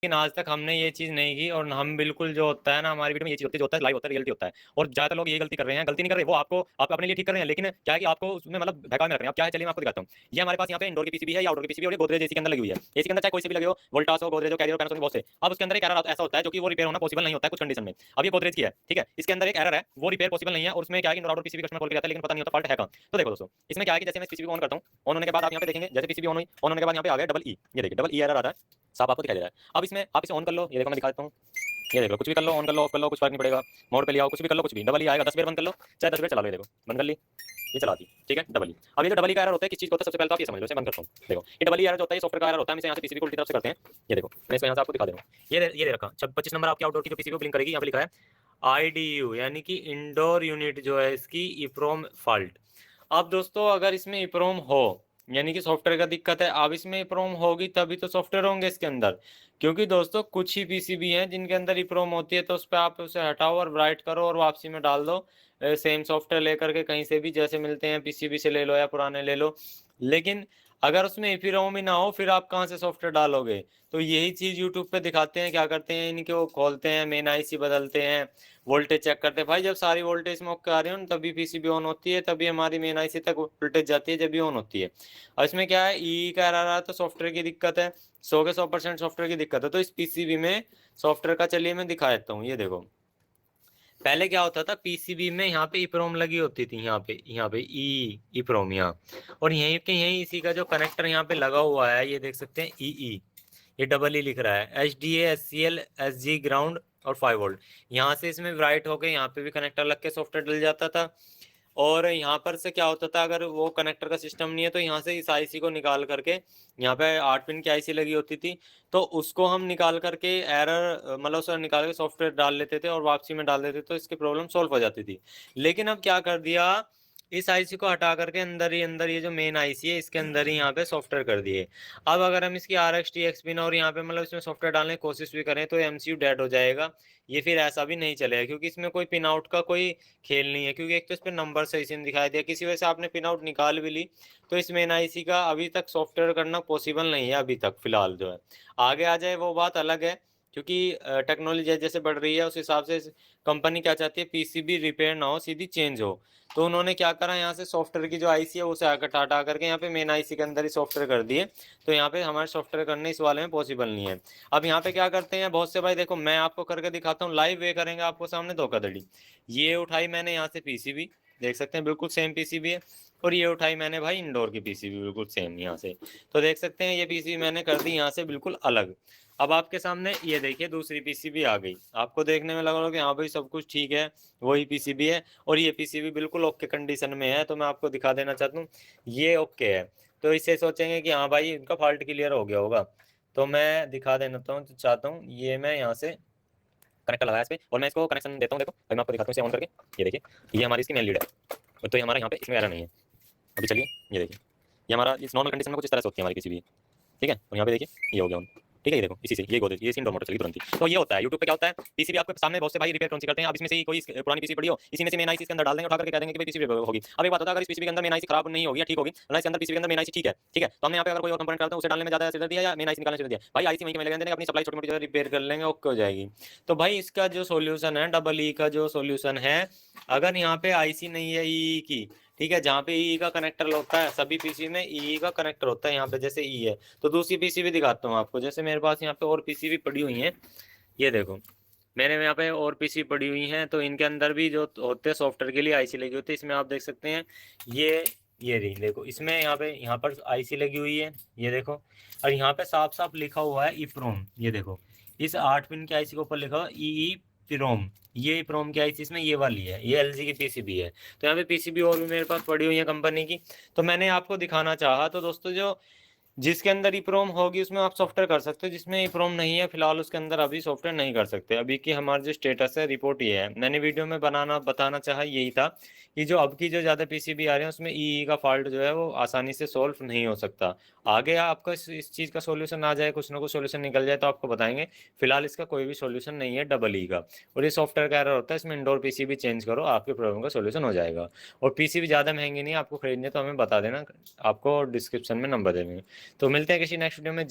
लेकिन आज तक हमने ये चीज़ नहीं की और हम बिल्कुल जो होता है ना हमारी वीडियो में ये चीज़ होती है, जो होता है लाइव होता है, रियलिटी होता है। और ज़्यादातर लोग ये गलती कर रहे हैं, गलती नहीं कर रहे, वो आप अपने लिए ठीक कर रहे हैं, लेकिन क्या है कि आपको उसमें मतलब बहकावे में रख रहे हैं। अब क्या है, चलिए मैं आपको दिखाता हूँ। ये हमारे पास यहाँ पे इंडोर की पीसीबी है या आउटडोर की पीसीबी और ये गोदरेज एसी के अंदर लगी हुई है। एसी के अंदर चाहे कोई सी भी लगे हो, वोल्टास हो, गोदरेज हो, कैरियर हो, पैनासोनिक, बहुत से। अब उसके अंदर एक एरर ऐसा होता है जो कि वो रिपेयर होना पॉसिबल नहीं होता है कुछ कंडीशन में। अब ये गोदरेज की है, ठीक है? इसके अंदर एक एरर है, वो रिपेयर पॉसिबल नहीं है और उसमें क्या है कि इंडोर आउटडोर पीसीबी कस्टमर खोल के जाता है, लेकिन पता नहीं होता फॉल्ट है कहाँ। तो देखो दोस्तों, इसमें क्या है कि जैसे मैं पीसीबी को ऑन करता हूँ, ऑन होने के बाद आप यहाँ पे देखेंगे, जैसे पीसीबी ऑन हुई, ऑन होने के बाद यहाँ पे आ गया डबल ई। ये देखिए डबल ई एरर आ रहा है, साफ आपको दिखाई दे रहा है। अब इसमें आप इसे ऑन कर लो, ये देखो मैं दिखा देता हूँ। ये देख लो, कुछ भी कर लो, ऑन कर लो, ऑफ कर लो, कुछ फर्क नहीं पड़ेगा। मोड पे ले आओ, कुछ भी कर लो, कुछ भी डबल ही आएगा। 10 बार बंद कर लो, चाहे 10 बार चला लो। ये देखो बंद कर ली, ये चला दी, ठीक है डबल ही। अब ये जो डबल ही का एरर होता है किस चीज का होता है, सबसे पहले तो आप ये समझ लो। इसे बंद करता हूँ, देखो ये डबल ही एरर जो होता है ये सॉफ्टवेयर का एरर होता है। हम इसे यहाँ से पीसीबी को उल्टी तरफ से करते हैं। ये देखो मैं इसको यहाँ से आपको दिखा दे रहा हूँ। ये दे रखा 25 नंबर आपकी आउटडोर की जो पीसीबी को ब्लिंक करेगी, यहाँ पे लिखा है IDU यानी कि इंडोर यूनिट जो है इसकी ईप्रोम फॉल्ट। अब दोस्तों अगर इसमें ईप्रोम हो यानी कि सॉफ्टवेयर का दिक्कत है, अब इसमें ईप्रोम होगी तभी तो सॉफ्टवेयर होंगे इसके अंदर। क्योंकि दोस्तों कुछ ही पीसीबी हैं जिनके अंदर ईप्रोम होती है, तो उस पर आप उसे हटाओ और राइट करो और वापसी में डाल दो। सेम सॉफ्टवेयर लेकर के कहीं से भी जैसे मिलते हैं पीसीबी से ले लो या पुराने ले लो। लेकिन अगर उसमें ईप्रोम ही ना हो फिर आप कहाँ से सॉफ्टवेयर डालोगे? तो यही चीज़ यूट्यूब पे दिखाते हैं, क्या करते हैं इनके वो खोलते हैं, मेन आईसी बदलते हैं, वोल्टेज चेक करते हैं। भाई जब सारी वोल्टेज में ओके आ रही हो ना तभी पीसीबी ऑन होती है, तभी हमारी मेन आईसी तक वोल्टेज जाती है, जब भी ऑन होती है। और इसमें क्या है, ई का एरर आ रहा है तो सॉफ्टवेयर की दिक्कत है, 100 के 100% सॉफ्टवेयर की दिक्कत है। तो इस पीसीबी में सॉफ्टवेयर का चलिए मैं दिखा देता हूँ। ये देखो पहले क्या होता था, पीसीबी में यहाँ पे ईप्रोम लगी होती थी, यहाँ पे ई ईप्रोम यहाँ, और यहीं के यहीं इसी का जो कनेक्टर यहाँ पे लगा हुआ है ये देख सकते हैं ई, ये डबल ई लिख रहा है, HDA SCL SG ग्राउंड और 5 वोल्ट। यहाँ से इसमें राइट होके यहाँ पे भी कनेक्टर लग के सॉफ्टवेयर डल जाता था। और यहाँ पर से क्या होता था, अगर वो कनेक्टर का सिस्टम नहीं है तो यहाँ से इस आईसी को निकाल करके, यहाँ पे 8 पिन की आईसी लगी होती थी, तो उसको हम निकाल करके एरर मतलब उसे निकाल के सॉफ्टवेयर डाल लेते थे और वापसी में डाल देते, तो इसकी प्रॉब्लम सॉल्व हो जाती थी। लेकिन अब क्या कर दिया, इस आईसी को हटा करके अंदर ये जो मेन आईसी है इसके अंदर ही यहाँ पे सॉफ्टवेयर कर दिए। अब अगर हम इसकी RX TX पिन और यहाँ पे मतलब इसमें सॉफ्टवेयर डालने की कोशिश भी करें तो MCU डेड हो जाएगा। ये फिर ऐसा भी नहीं चलेगा क्योंकि इसमें कोई पिन आउट का कोई खेल नहीं है, क्योंकि एक तो इस पे नंबर सही से नहीं दिखाई दिया, किसी वजह से आपने पिन आउट निकाल भी ली तो इस मेन आईसी का अभी तक सॉफ्टवेयर करना पॉसिबल नहीं है अभी तक फिलहाल जो है। आगे आ जाए वो बात अलग है, क्योंकि टेक्नोलॉजी जैसे जैसे बढ़ रही है उस हिसाब से कंपनी क्या चाहती है, पीसीबी रिपेयर ना हो सीधी चेंज हो। तो उन्होंने क्या करा, यहाँ से सॉफ्टवेयर की जो आईसी है उसे हटा करके यहाँ पे मेन आईसी के अंदर ही सॉफ्टवेयर कर दिए। तो यहाँ पे हमारे सॉफ्टवेयर करने इस वाले में पॉसिबल नहीं है। अब यहाँ पे क्या करते हैं बहुत से भाई, देखो मैं आपको करके दिखाता हूँ लाइव, वे करेंगे आपको सामने धोखाधड़ी। ये उठाई मैंने यहाँ से पीसीबी, देख सकते हैं बिल्कुल सेम पीसीबी है, और ये उठाई मैंने भाई इंडोर की पीसीबी बिल्कुल सेम यहाँ से। तो देख सकते हैं ये पीसीबी मैंने कर दी यहाँ से बिल्कुल अलग। अब आपके सामने ये देखिए दूसरी पीसीबी आ गई, आपको देखने में लग रहा है कि हाँ भाई सब कुछ ठीक है, वही पीसीबी है और ये पीसीबी बिल्कुल ओके कंडीशन में है। तो मैं आपको दिखा देना चाहता हूँ ये ओके है, तो इससे सोचेंगे कि हाँ भाई इनका फॉल्ट क्लियर हो गया होगा। तो मैं दिखा देना चाहता हूँ, ये मैं यहाँ से कनेक्टर लगाया इस पे और मैं इसको कनेक्शन देता हूँ। देखो अभी मैं आपको दिखाता हूँ इसे ऑन करके, ये देखिए ये हमारी इसकी मेन लीड है, तो ये हमारा यहाँ पे इसमें एरर नहीं है। अभी चलिए ये देखिए, ये हमारा इस नॉर्मल कंडीशन में कुछ इस तरह से होती है हमारी किसी भी, ठीक है। और यहाँ पे देखिए ये हो गया ऑन, ठीक है। ये देखो इसी से ये गोदरेज ये इंडोर मोटर चली तुरंत ही। तो ये होता है यूट्यूब पे क्या होता है, पीसीबी आपके सामने बहुत से भाई रिपेयर कौन सी करते हैं। अब इसमें से ही कोई पुरानी पीसीबी पड़ी हो, इसी में से मेन आईसी इसके अंदर डाल देंगे, उठा करके कह देंगे कि भाई पीसीबी होगी। अब एक बात होता है, अगर इस पीसीबी के अंदर मेन आईसी खराब नहीं होगी या ठीक होगी, ना इसके अंदर पीसीबी के अंदर मेन आईसी ठीक है, ठीक है, तो हमने यहाँ पे अगर कोई और कंपोनेंट करते हैं उसे डालने में ज्यादा सिर दिया या मेन आईसी निकालने से दिया, भाई आईसी वहीं के लगा देंगे, अपनी सप्लाई छोटी मोटी जगह रिपेयर कर लेंगे, ओके हो जाएगी। तो भाई इसका जो सॉल्यूशन है, डबल ई का जो सॉल्यूशन है, अगर यहाँ पे आईसी नहीं है ई की, ठीक है, जहाँ पे ई का कनेक्टर होता है सभी पीसी में ई का कनेक्टर होता है, यहाँ पे जैसे ई है। तो दूसरी पीसीबी दिखाता हूँ आपको, जैसे मेरे पास यहाँ पे और पीसीबी पड़ी हुई है, ये देखो मैंने यहाँ पे और पीसी पड़ी हुई हैं, तो इनके अंदर भी जो होते हैं सॉफ्टवेयर के लिए आईसी लगी होती है। इसमें आप देख सकते हैं ये रही देखो, इसमें यहाँ पर आईसी लगी हुई है, ये देखो। और यहाँ पे साफ साफ लिखा हुआ है ईप्रोम, ये देखो इस 8 पिन के आईसी के ऊपर लिखा हुआ ई प्रोम, ये प्रोम की आईसी इसमें ये वाली है, ये एलजी की पीसीबी है। तो यहाँ पे पीसीबी और भी मेरे पास पड़ी हुई है कंपनी की, तो मैंने आपको दिखाना चाहा। तो दोस्तों जो जिसके अंदर ईप्रोम होगी उसमें आप सॉफ्टवेयर कर सकते हो, जिसमें ईप्रोम नहीं है फिलहाल उसके अंदर अभी सॉफ्टवेयर नहीं कर सकते। अभी की हमारा जो स्टेटस है रिपोर्ट ये है, मैंने वीडियो में बताना चाहा यही था कि जो अब की जो ज़्यादा पीसीबी आ रहे हैं उसमें ई का फॉल्ट जो है वो आसानी से सॉल्व नहीं हो सकता। आगे आपका इस चीज़ का सोल्यूशन आ जाए, कुछ ना कुछ सोल्यूशन निकल जाए तो आपको बताएंगे। फिलहाल इसका कोई भी सोल्यूशन नहीं है डबल ई का, और ये सॉफ्टवेयर का एरर होता है, इसमें इंडोर पीसीबी चेंज करो आपके प्रॉब्लम का सोल्यूशन हो जाएगा। और पीसीबी ज़्यादा महंगी नहीं है, आपको खरीदने तो हमें बता देना, आपको डिस्क्रिप्शन में नंबर दे देंगे। तो मिलते हैं किसी नेक्स्ट वीडियो में।